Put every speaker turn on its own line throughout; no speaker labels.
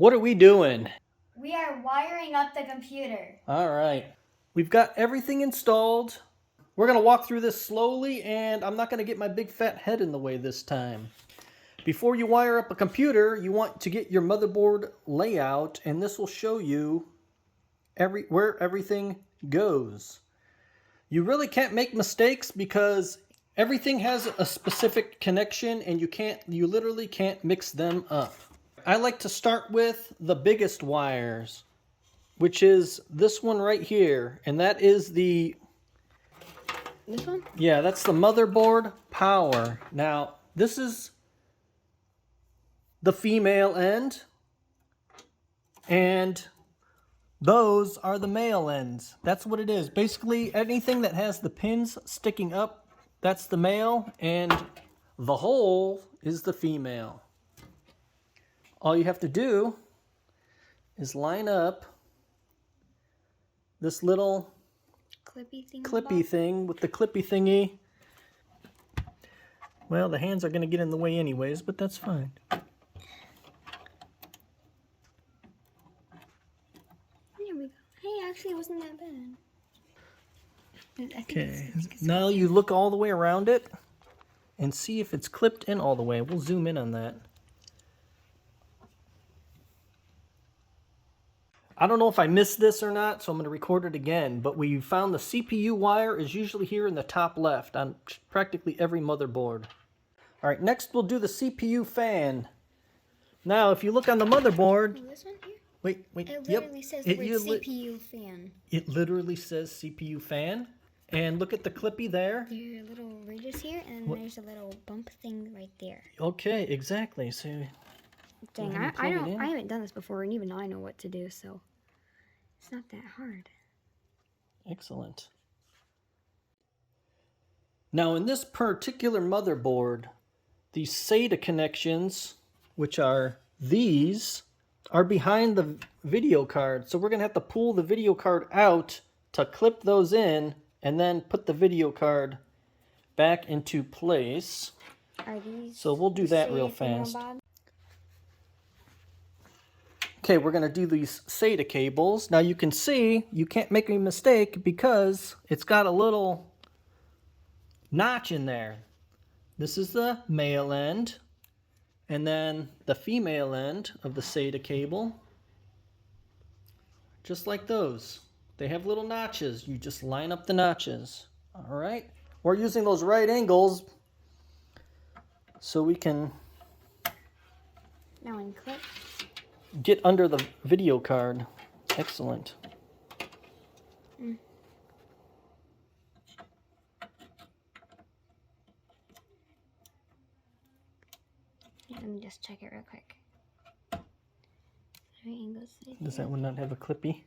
What are we doing?
We are wiring up the computer.
All right. We've got everything installed. We're going to walk through this slowly, and I'm not going to get my big fat head in the way this time. Before you wire up a computer, you want to get your motherboard layout, and this will show you where everything goes. You really can't make mistakes because everything has a specific connection, and you literally can't mix them up. I like to start with the biggest wires, which is this one right here, and that is
This one?
yeah, that's the motherboard power. Now, this is the female end, and those are the male ends. That's what it is. Basically, anything that has the pins sticking up, that's the male, and the hole is the female. All you have to do is line up this little clippy thing with the clippy thingy. Well, the hands are going to get in the way anyways, but that's fine.
There we go. Hey, actually, it wasn't that bad.
Okay, now you look all the way around it and see if it's clipped in all the way. We'll zoom in on that. I don't know if I missed this or not, so I'm going to record it again, but we found the CPU wire is usually here in the top left on practically every motherboard. All right, next we'll do the CPU fan. Now, if you look on the motherboard...
This one here?
Wait,
it literally says the word CPU fan.
It literally says CPU fan. And look at the clippy there.
There are little ridges here, and there's a little bump thing right there.
Okay, exactly. So,
dang, I haven't done this before, and even I know what to do, so it's not that hard.
Excellent. Now, in this particular motherboard, the SATA connections, which are these, are behind the video card. So we're going to have to pull the video card out to clip those in and then put the video card back into place. So we'll do that real fast. Okay, we're going to do these SATA cables. Now you can see you can't make a mistake because it's got a little notch in there. This is the male end, and then the female end of the SATA cable. Just like those. They have little notches. You just line up the notches. All right? We're using those right angles so we can get under the video card. Excellent.
Let me just check it real quick.
Does that one not have a clippy?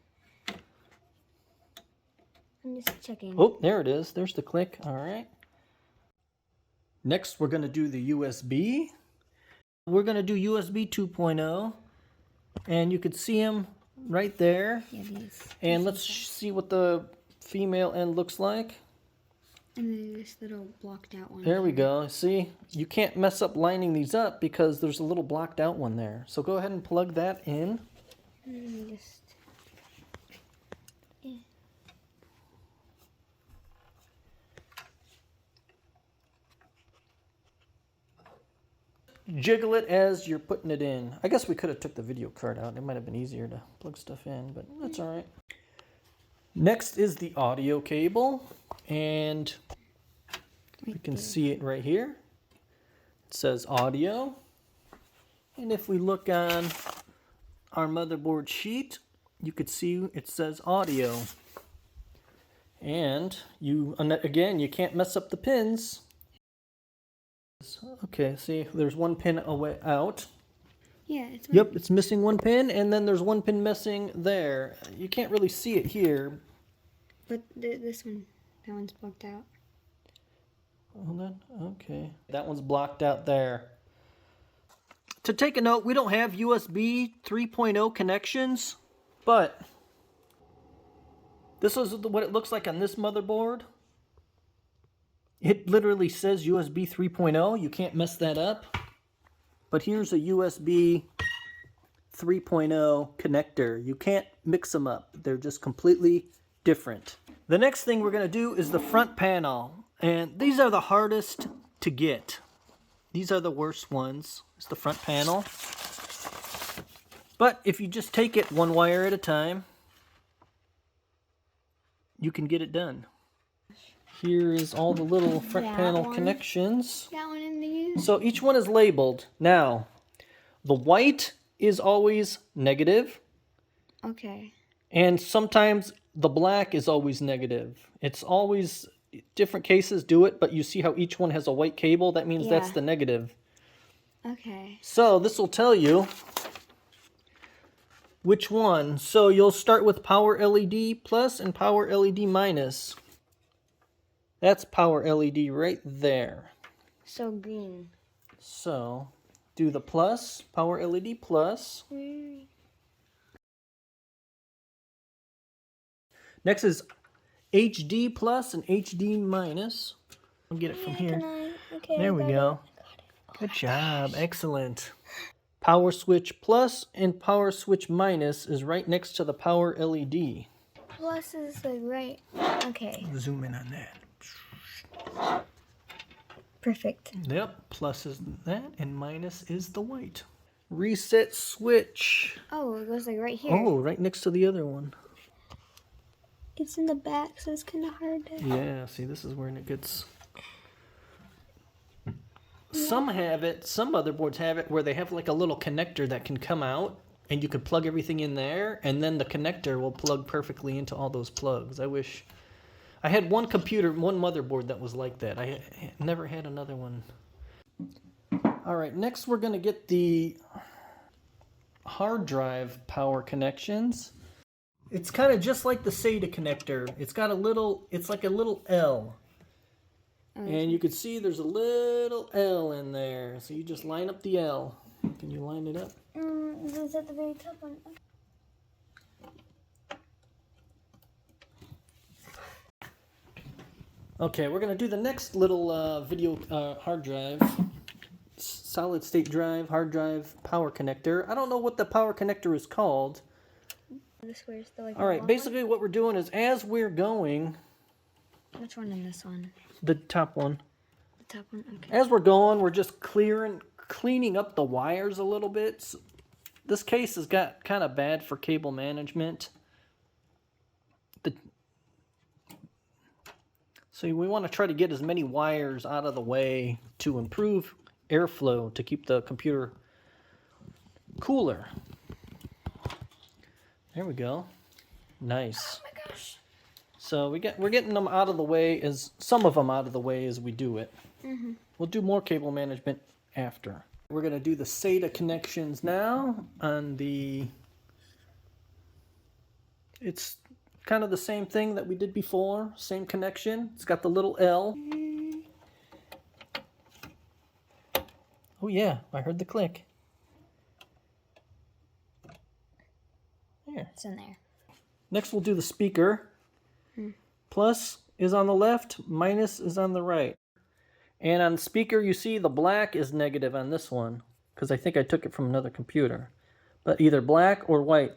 I'm just checking.
Oh, there it is. There's the click. All right. Next, we're going to do the USB. We're going to do USB 2.0. And you can see them right there.
Yeah, these.
And let's see what the female end looks like.
And then this little blocked out one.
There we go. See, you can't mess up lining these up because there's a little blocked out one there. So go ahead and plug that in. Jiggle it as you're putting it in. I guess we could have took the video card out. It might have been easier to plug stuff in, but that's all right. Next is the audio cable, and you can see it right here. It says audio. And if we look on our motherboard sheet, you could see it says audio. And again, you can't mess up the pins. Okay, see, there's one pin away out.
Yeah,
Yep, it's missing one pin, and then there's one pin missing there. You can't really see it here.
But this one, that one's blocked out.
Hold on, okay. That one's blocked out there. To take a note, we don't have USB 3.0 connections, but this is what it looks like on this motherboard. It literally says USB 3.0. You can't mess that up. But here's a USB 3.0 connector. You can't mix them up. They're just completely different. The next thing we're going to do is the front panel. And these are the hardest to get. These are the worst ones. It's the front panel. But if you just take it one wire at a time, you can get it done. Here is all the little front panel connections.
That one in the
So each one is labeled. Now, the white is always negative.
Okay.
And sometimes the black is always negative. It's always, different cases do it, but you see how each one has a white cable? That means that's the negative.
Okay.
So this will tell you which one. So you'll start with power LED plus and power LED minus. That's power LED right there.
So green.
So do the plus, power LED plus. Next is HD plus and HD minus. I'll get it from here.
Okay,
there we go. Good job. Excellent. Power switch plus and power switch minus is right next to the power LED.
Plus is like right. Okay.
Zoom in on that.
Perfect.
Yep. Plus is that and minus is the white. Reset switch.
Oh, it goes like right here.
Oh, right next to the other one.
It's in the back, so it's kind of hard to...
Yeah, see, this is where it gets... Some have it, some motherboards have it where they have like a little connector that can come out and you can plug everything in there and then the connector will plug perfectly into all those plugs. I wish... I had one computer, one motherboard that was like that. I never had another one. Alright, next we're going to get the hard drive power connections. It's kind of just like the SATA connector. It's got a little, it's like a little L. And you can see there's a little L in there. So you just line up the L. Can you line it up?
It's at the very top one.
Okay, we're going to do the next little video hard drive. Solid state drive, hard drive, power connector. I don't know what the power connector is called.
This way is the like.
All right, basically what we're doing is as we're going...
Which one in this one?
The top one.
The top one, okay.
As we're going, we're just cleaning up the wires a little bit. This case has got kind of bad for cable management. So we want to try to get as many wires out of the way to improve airflow to keep the computer cooler. There we go. Nice.
Oh my gosh.
So we're getting them out of the way, some of them out of the way as we do it. We'll do more cable management after. We're going to do the SATA connections now on the... It's kind of the same thing that we did before, same connection. It's got the little L. Oh yeah, I heard the click. There.
It's in there.
Next we'll do the speaker. Plus is on the left, minus is on the right. And on the speaker you see the black is negative on this one, because I think I took it from another computer. But either black or white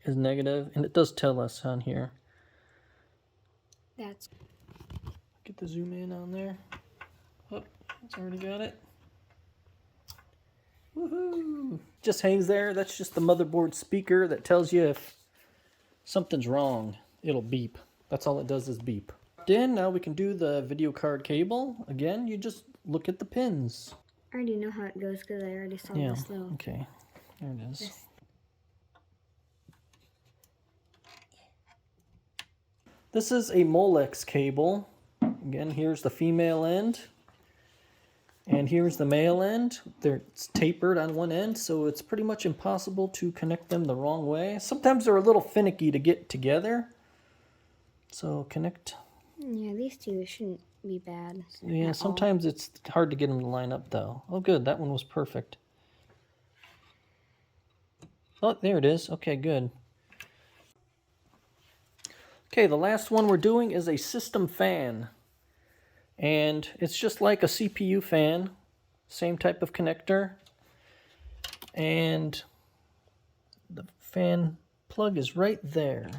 is negative, and it does tell us on here.
That's...
Get the zoom in on there. Oh, it's already got it. Woohoo! Just hangs there. That's just the motherboard speaker that tells you if something's wrong. It'll beep. That's all it does is beep. Then now we can do the video card cable. Again, you just look at the pins.
I already know how it goes because I already saw this little...
Okay. There it is. This is a Molex cable. Again, here's the female end. And here's the male end. It's tapered on one end, so it's pretty much impossible to connect them the wrong way. Sometimes they're a little finicky to get together. So connect.
Yeah, these two shouldn't be bad.
Yeah, sometimes it's hard to get them to line up though. Oh good, that one was perfect. Oh, there it is. Okay, good. Okay, the last one we're doing is a system fan. And it's just like a CPU fan. Same type of connector. And The fan plug is right there.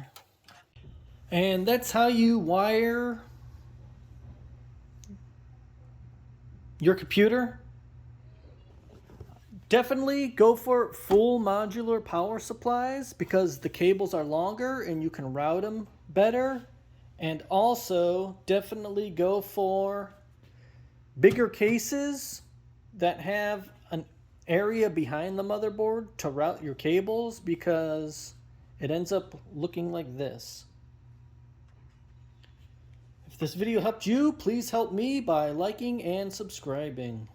And that's how you wire your computer. Definitely go for full modular power supplies because the cables are longer and you can route them better. And also definitely go for bigger cases that have an area behind the motherboard to route your cables because it ends up looking like this. If this video helped you, please help me by liking and subscribing.